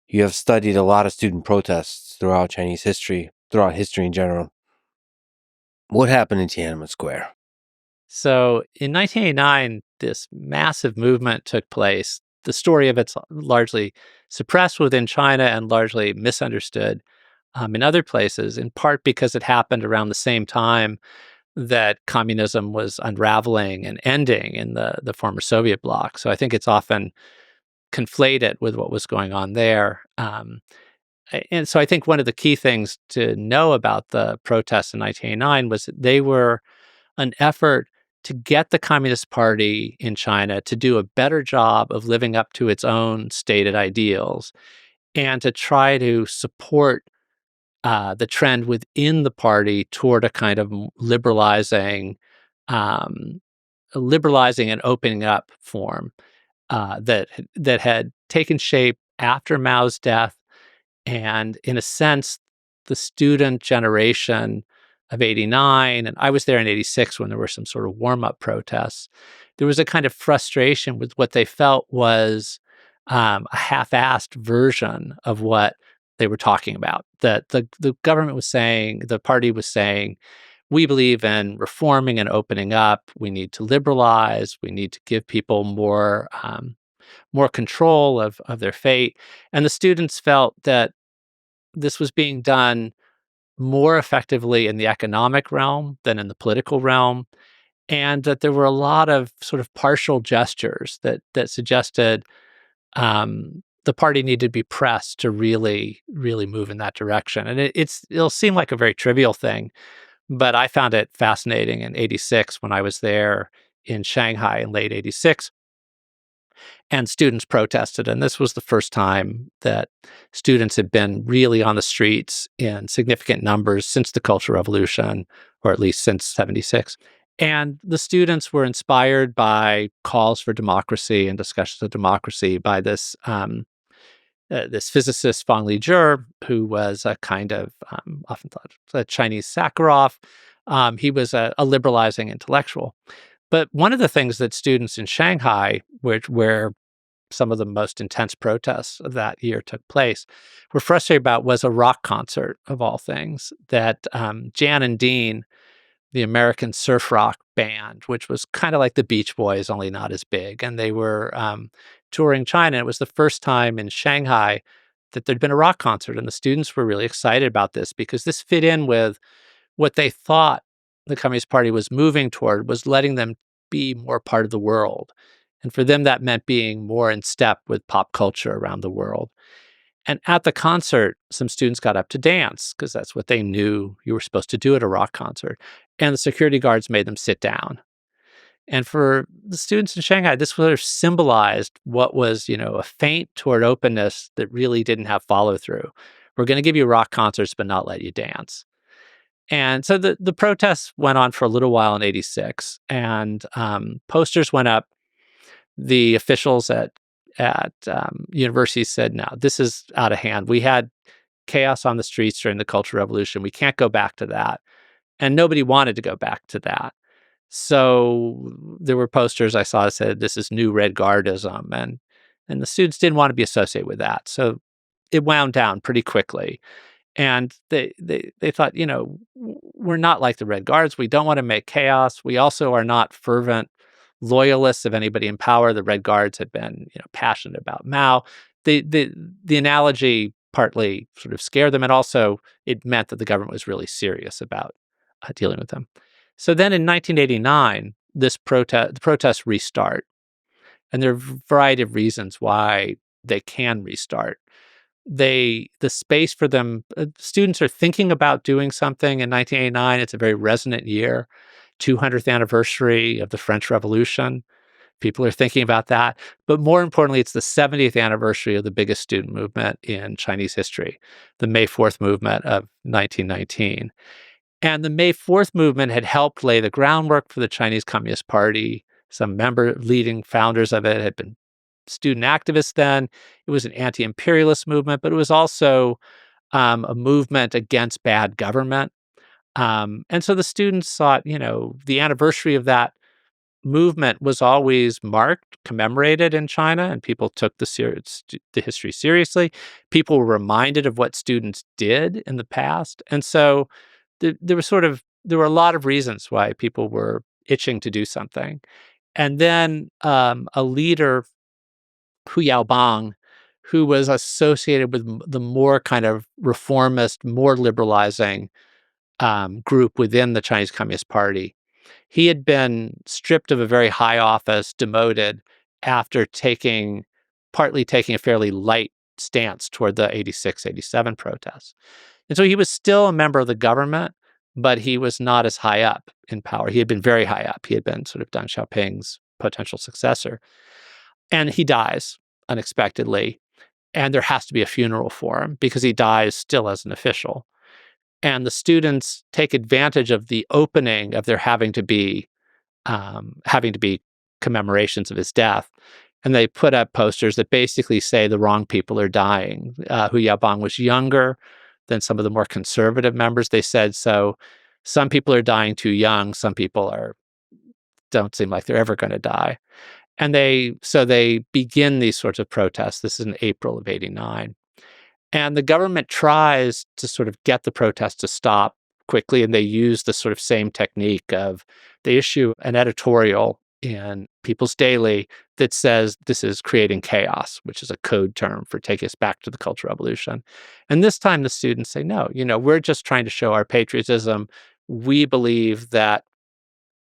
You have studied a lot of student protests throughout Chinese history, throughout history in general. What happened in Tiananmen Square? So in 1989, this massive movement took place. The story of it's largely suppressed within China and largely misunderstood in other places, in part because it happened around the same time that communism was unraveling and ending in the former Soviet bloc. So I think it's often conflated with what was going on there. And so I think one of the key things to know about the protests in 1989 was that they were an effort to get the Communist Party in China to do a better job of living up to its own stated ideals and to try to support the trend within the party toward a kind of um, liberalizing and opening up form that had taken shape after Mao's death, and in a sense, the student generation of '89, and I was there in '86 when there were some sort of warm up protests. There was a kind of frustration with what they felt was a half-assed version of what they were talking about. That the government was saying, the party was saying, we believe in reforming and opening up. We need to liberalize. We need to give people more control of their fate. And the students felt that this was being done more effectively in the economic realm than in the political realm, and that there were a lot of sort of partial gestures that suggested the party needed to be pressed to really move in that direction. And it'll seem like a very trivial thing, but I found it fascinating in '86 when I was there in Shanghai in late '86, and students protested. And this was the first time that students had been really on the streets in significant numbers since the Cultural Revolution, or at least since '76. And the students were inspired by calls for democracy and discussions of democracy by this physicist Fang Lijie, who was a kind of often thought a Chinese Sakharov. He was a liberalizing intellectual. But one of the things that students in Shanghai, where some of the most intense protests of that year took place, were frustrated about was a rock concert of all things that Jan and Dean, the American surf rock band, which was kind of like the Beach Boys, only not as big. And they were touring China. It was the first time in Shanghai that there'd been a rock concert. And the students were really excited about this because this fit in with what they thought the Communist Party was moving toward, was letting them be more part of the world. And for them, that meant being more in step with pop culture around the world. And at the concert, some students got up to dance because that's what they knew you were supposed to do at a rock concert. And the security guards made them sit down. And for the students in Shanghai, this sort of symbolized what was, a feint toward openness that really didn't have follow through. We're going to give you rock concerts, but not let you dance. And so the protests went on for a little while in '86, and posters went up. The officials at universities said, "No, this is out of hand. We had chaos on the streets during the Cultural Revolution. We can't go back to that." And nobody wanted to go back to that. So there were posters I saw that said, "This is new Red Guardism," and the students didn't want to be associated with that. So it wound down pretty quickly. And they thought, we're not like the Red Guards. We don't want to make chaos. We also are not fervent loyalists of anybody in power. The Red Guards had been, passionate about Mao. The analogy partly sort of scared them, and also it meant that the government was really serious about dealing with them. So then in 1989, the protests restart, and there are a variety of reasons why they can restart. The space for them, students are thinking about doing something in 1989. It's a very resonant year, 200th anniversary of the French Revolution. People are thinking about that. But more importantly, it's the 70th anniversary of the biggest student movement in Chinese history, the May 4th movement of 1919. And the May 4th movement had helped lay the groundwork for the Chinese Communist Party. Some leading founders of it had been student activists then. It was an anti-imperialist movement, but it was also a movement against bad government. And so the students thought, the anniversary of that movement was always marked, commemorated in China, and people took the history seriously. People were reminded of what students did in the past, and so there were a lot of reasons why people were itching to do something. And then a leader, Hu Yaobang, who was associated with the more kind of reformist, more liberalizing group within the Chinese Communist Party. He had been stripped of a very high office, demoted after partly taking a fairly light stance toward the 86, 87 protests. And so he was still a member of the government, but he was not as high up in power. He had been very high up. He had been sort of Deng Xiaoping's potential successor. And he dies unexpectedly. And there has to be a funeral for him because he dies still as an official. And the students take advantage of the opening of there having to be commemorations of his death. And they put up posters that basically say the wrong people are dying. Hu Yaobang was younger than some of the more conservative members. They said, so some people are dying too young. Some people don't seem like they're ever going to die. And they begin these sorts of protests. This is in April of 89. And the government tries to sort of get the protests to stop quickly, and they use the sort of same technique of they issue an editorial in People's Daily that says this is creating chaos, which is a code term for take us back to the Cultural Revolution. And this time the students say, no, we're just trying to show our patriotism. We believe that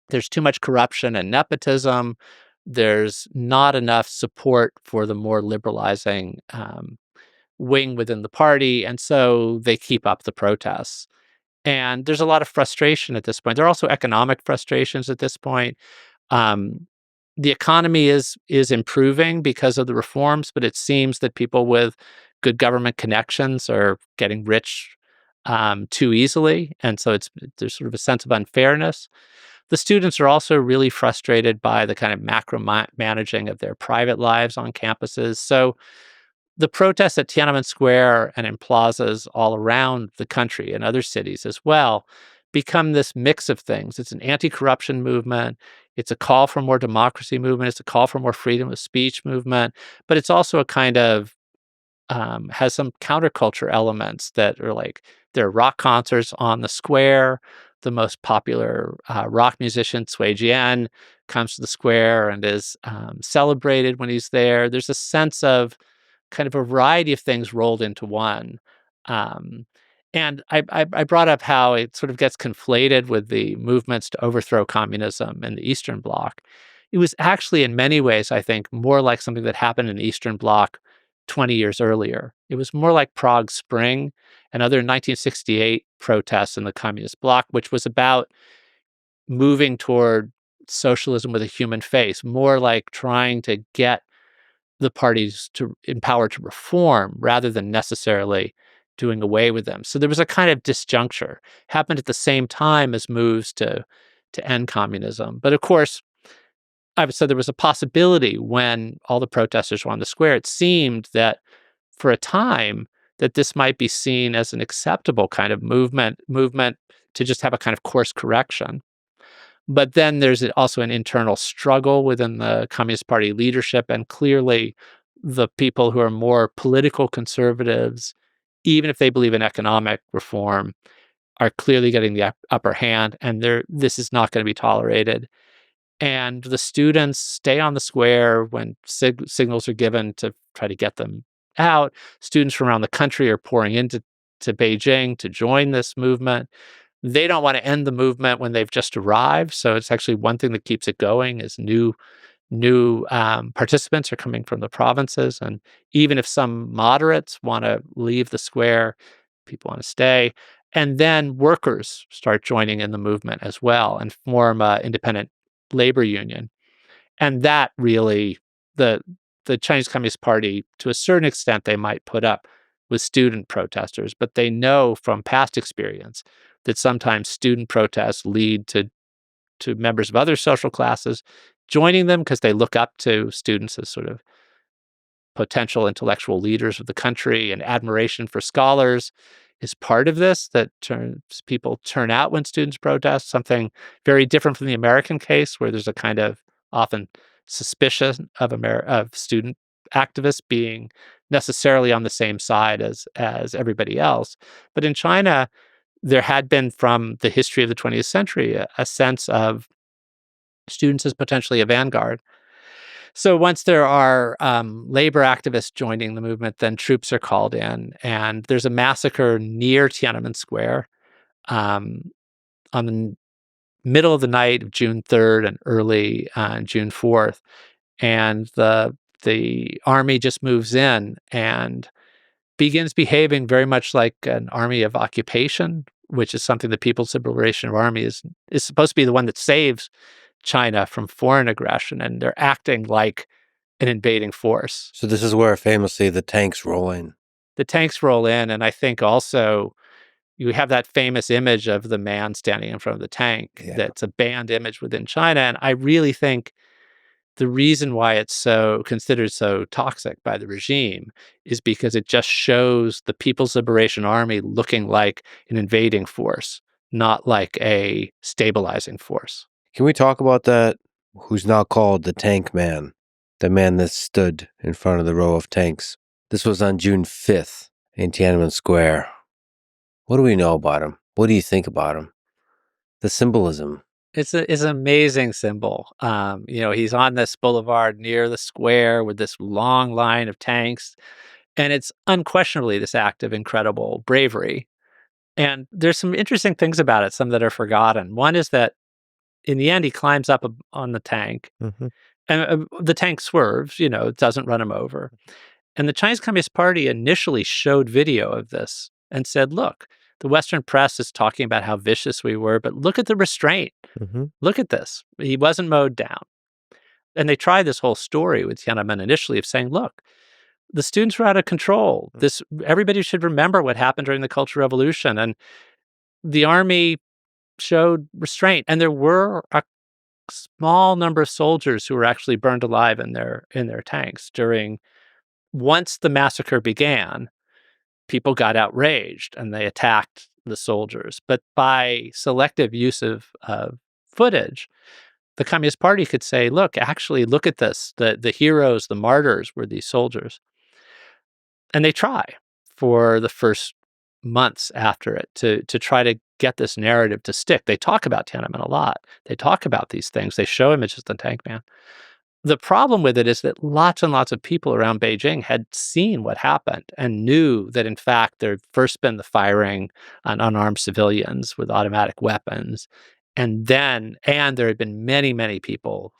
there's too much corruption and nepotism. There's not enough support for the more liberalizing wing within the party, and so they keep up the protests. And there's a lot of frustration at this point. There are also economic frustrations at this point. The economy is improving because of the reforms, but it seems that people with good government connections are getting rich too easily, and so there's sort of a sense of unfairness. The students are also really frustrated by the kind of macro managing of their private lives on campuses. So the protests at Tiananmen Square and in plazas all around the country and other cities as well become this mix of things. It's an anti-corruption movement. It's a call for more democracy movement. It's a call for more freedom of speech movement. But it's also a kind of has some counterculture elements that are like there are rock concerts on the square. The most popular rock musician, Cui Jian, comes to the square and is celebrated when he's there. There's a sense of kind of a variety of things rolled into one. Um, and I brought up how it sort of gets conflated with the movements to overthrow communism in the Eastern Bloc. It was actually, in many ways, I think, more like something that happened in the Eastern Bloc 20 years earlier. It was more like Prague Spring and other 1968 protests in the Communist Bloc, which was about moving toward socialism with a human face, more like trying to get the parties to empower to reform rather than necessarily doing away with them. So there was a kind of disjuncture, happened at the same time as moves to end communism. But of course, I would say there was a possibility when all the protesters were on the square. It seemed that for a time that this might be seen as an acceptable kind of movement to just have a kind of course correction. But then there's also an internal struggle within the Communist Party leadership, and clearly the people who are more political conservatives, even if they believe in economic reform, are clearly getting the upper hand, and this is not going to be tolerated. And the students stay on the square when signals are given to try to get them out. Students from around the country are pouring into Beijing to join this movement. They don't want to end the movement when they've just arrived. So it's actually one thing that keeps it going is new participants are coming from the provinces. And even if some moderates want to leave the square, people want to stay. And then workers start joining in the movement as well and form an independent labor union. And that really, the Chinese Communist Party, to a certain extent, they might put up with student protesters, but they know from past experience that sometimes student protests lead to members of other social classes joining them because they look up to students as sort of potential intellectual leaders of the country, and admiration for scholars is part of this that people turn out when students protest, something very different from the American case where there's a kind of often suspicious of student activists being necessarily on the same side as everybody else. But in China, there had been from the history of the 20th century a sense of students as potentially a vanguard. So once there are labor activists joining the movement, then troops are called in, and there's a massacre near Tiananmen Square um, on the middle of the night of June 3rd and early June 4th, and the army just moves in and begins behaving very much like an army of occupation, which is something the People's Liberation Army is supposed to be the one that saves China from foreign aggression, and they're acting like an invading force. So this is where famously the tanks roll in. The tanks roll in, and I think also you have that famous image of the man standing in front of the tank. Yeah. That's a banned image within China, and I really think the reason why it's so considered so toxic by the regime is because it just shows the People's Liberation Army looking like an invading force, not like a stabilizing force. Can we talk about that? Who's now called the Tank Man, the man that stood in front of the row of tanks. This was on June 5th in Tiananmen Square. What do we know about him? What do you think about him? The symbolism. It's an amazing symbol. He's on this boulevard near the square with this long line of tanks, and it's unquestionably this act of incredible bravery. And there's some interesting things about it, some that are forgotten. One is that in the end, he climbs up on the tank, Mm-hmm. and the tank swerves, it doesn't run him over. And the Chinese Communist Party initially showed video of this and said, look, the Western press is talking about how vicious we were, but look at the restraint. Mm-hmm. Look at this. He wasn't mowed down. And they tried this whole story with Tiananmen initially of saying, look, the students were out of control. Everybody should remember what happened during the Cultural Revolution. And the army showed restraint. And there were a small number of soldiers who were actually burned alive in their tanks once the massacre began. People got outraged and they attacked the soldiers. But by selective use of footage, the Communist Party could say, look, actually, look at this. The heroes, the martyrs were these soldiers. And they try for the first months after it to try to get this narrative to stick. They talk about Tiananmen a lot. They talk about these things. They show images of the Tank Man. The problem with it is that lots and lots of people around Beijing had seen what happened and knew that, in fact, there had first been the firing on unarmed civilians with automatic weapons. And there had been many, many people,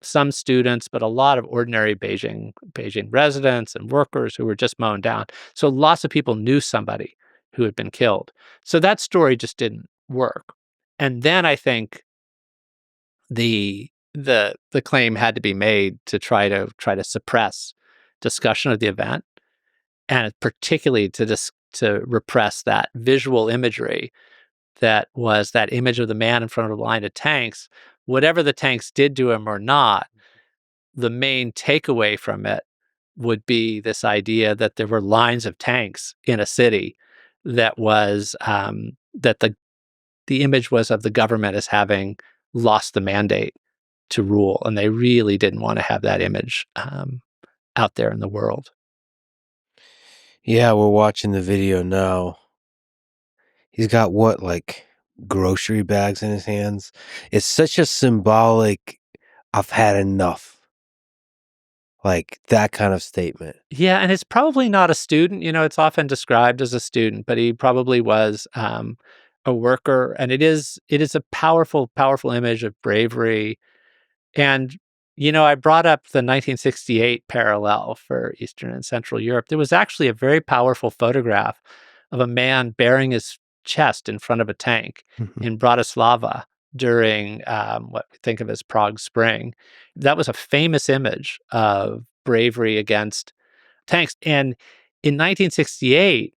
some students, but a lot of ordinary Beijing residents and workers who were just mown down. So lots of people knew somebody who had been killed. So that story just didn't work. And then I think the claim had to be made to try to suppress discussion of the event, and particularly to repress that visual imagery that was that image of the man in front of a line of tanks. Whatever the tanks did to him or not, the main takeaway from it would be this idea that there were lines of tanks in a city that was that the image was of the government as having lost the mandate to rule, and they really didn't want to have that image out there in the world. Yeah, we're watching the video now. He's got like grocery bags in his hands. It's such a symbolic, I've had enough. Like that kind of statement. Yeah, and it's probably not a student. It's often described as a student, but he probably was a worker, and it is a powerful, powerful image of bravery. And, I brought up the 1968 parallel for Eastern and Central Europe. There was actually a very powerful photograph of a man bearing his chest in front of a tank in Bratislava during what we think of as Prague Spring. That was a famous image of bravery against tanks. And in 1968,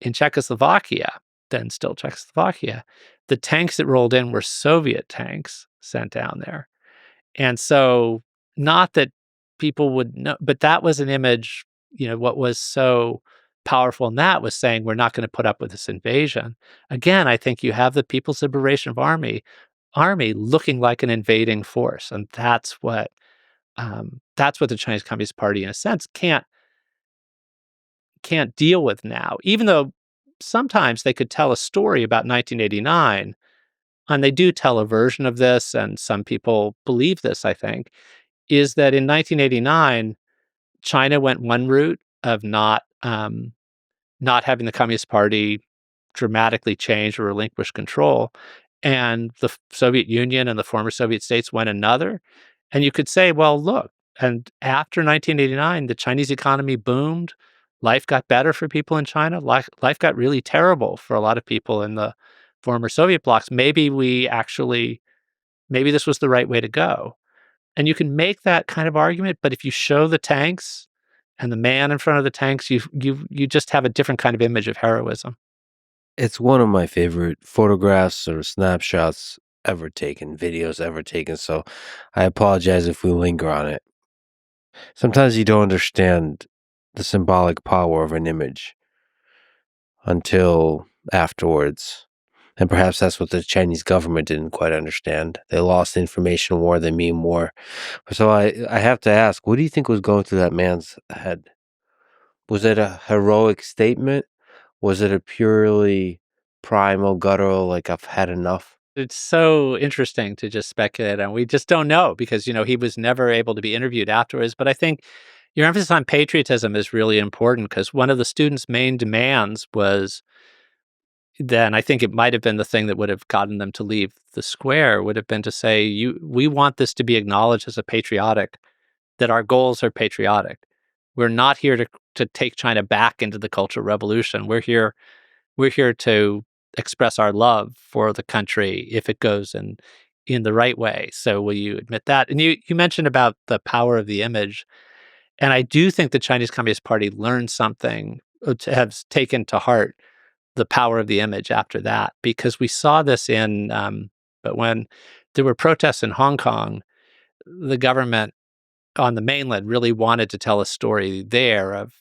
in Czechoslovakia, then still Czechoslovakia, the tanks that rolled in were Soviet tanks sent down there. And so, not that people would know, but that was an image, what was so powerful in that was saying, we're not going to put up with this invasion. Again, I think you have the People's Liberation Army army looking like an invading force, and that's what the Chinese Communist Party, in a sense, can't deal with now. Even though sometimes they could tell a story about 1989, and they do tell a version of this, and some people believe this, I think, is that in 1989, China went one route of not having the Communist Party dramatically change or relinquish control, and the Soviet Union and the former Soviet states went another. And you could say, well, look, and after 1989, the Chinese economy boomed. Life got better for people in China. Life got really terrible for a lot of people in the former Soviet blocs. Maybe this was the right way to go. And you can make that kind of argument, but if you show the tanks and the man in front of the tanks, you just have a different kind of image of heroism. It's one of my favorite photographs or snapshots ever taken, videos ever taken, so I apologize if we linger on it. Sometimes you don't understand the symbolic power of an image until afterwards. And perhaps that's what the Chinese government didn't quite understand. They lost information war, they mean war. So I have to ask, what do you think was going through that man's head? Was it a heroic statement? Was it a purely primal, guttural, like I've had enough? It's so interesting to just speculate, and we just don't know because, he was never able to be interviewed afterwards. But I think your emphasis on patriotism is really important because one of the students' main demands was then I think it might have been the thing that would have gotten them to leave the square would have been to say, we want this to be acknowledged as that our goals are patriotic. We're not here to take China back into the Cultural Revolution. We're here to express our love for the country if it goes in the right way. So will you admit that? And you mentioned about the power of the image. And I do think the Chinese Communist Party learned something, has taken to heart the power of the image after that, because we saw this but when there were protests in Hong Kong, the government on the mainland really wanted to tell a story there of,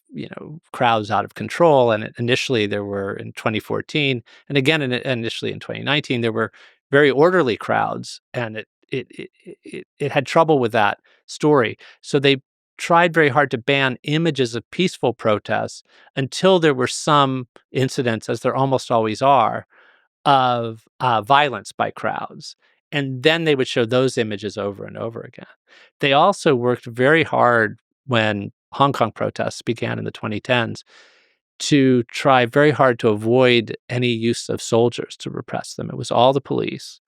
crowds out of control. And initially there were in 2014, and again initially in 2019, there were very orderly crowds, and it had trouble with that story. So they tried very hard to ban images of peaceful protests until there were some incidents, as there almost always are, of violence by crowds. And then they would show those images over and over again. They also worked very hard when Hong Kong protests began in the 2010s to try very hard to avoid any use of soldiers to repress them. It was all the police.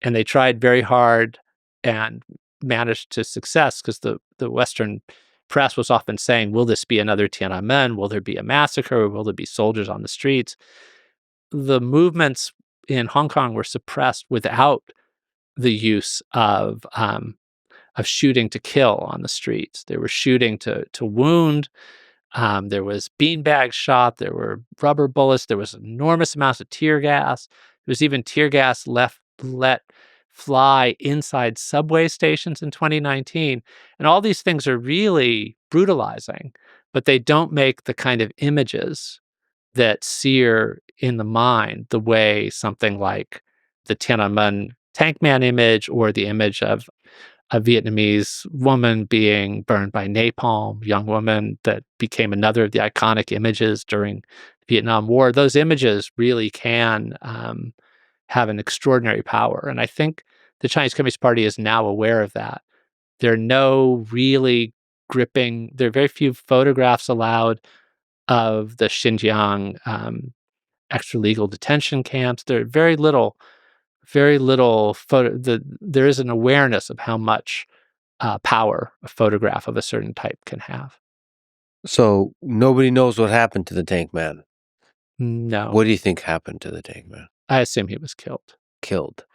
And they tried very hard and managed to success because the Western press was often saying, will this be another Tiananmen? Will there be a massacre? Will there be soldiers on the streets? The movements in Hong Kong were suppressed without the use of shooting to kill on the streets. They were shooting to wound. There was beanbag shot. There were rubber bullets. There was enormous amounts of tear gas. There was even tear gas let fly inside subway stations in 2019. And all these things are really brutalizing, but they don't make the kind of images that sear in the mind the way something like the Tiananmen tank man image or the image of a Vietnamese woman being burned by napalm, young woman that became another of the iconic images during the Vietnam War. Those images really can have an extraordinary power. And I think the Chinese Communist Party is now aware of that. There are very few photographs allowed of the Xinjiang extra-legal detention camps. There are very little there is an awareness of how much power a photograph of a certain type can have. So nobody knows what happened to the tank man. No. What do you think happened to the tank man? I assume he was killed. Killed.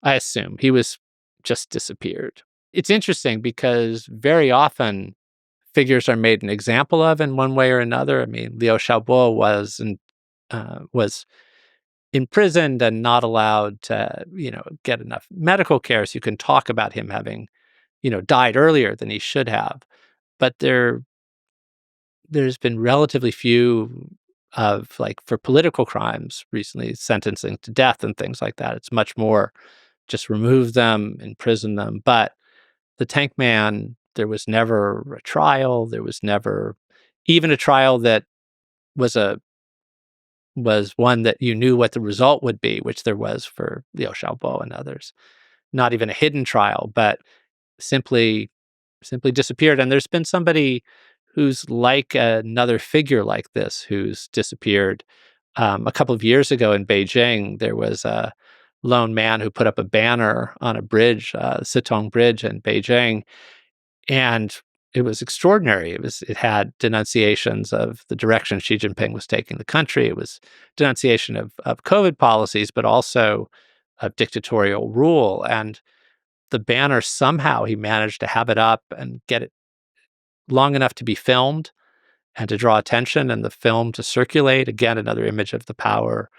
I assume he was just disappeared. It's interesting because very often figures are made an example of in one way or another. I mean, Liu Xiaobo was imprisoned and not allowed to, get enough medical care. So you can talk about him having, died earlier than he should have. But there's been relatively few of, like, for political crimes recently, sentencing to death and things like that. It's much more just remove them, imprison them. But the Tank Man, there was never a trial. There was never even a trial that was one that you knew what the result would be, which there was for Liu Xiaobo and others. Not even a hidden trial, but simply disappeared. And there's been somebody who's like another figure like this who's disappeared. A couple of years ago in Beijing, there was a lone man who put up a banner on a bridge, Sitong Bridge in Beijing, and it was extraordinary. It had denunciations of the direction Xi Jinping was taking the country. It was denunciation of COVID policies, but also of dictatorial rule. And the banner, somehow he managed to have it up and get it long enough to be filmed and to draw attention, and the film to circulate. Again, another image of the power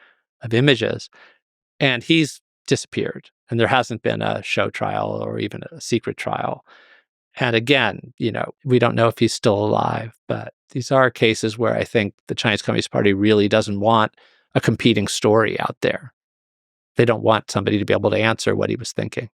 of images. And he's disappeared. And there hasn't been a show trial or even a secret trial. And again, we don't know if he's still alive, but these are cases where I think the Chinese Communist Party really doesn't want a competing story out there. They don't want somebody to be able to answer what he was thinking.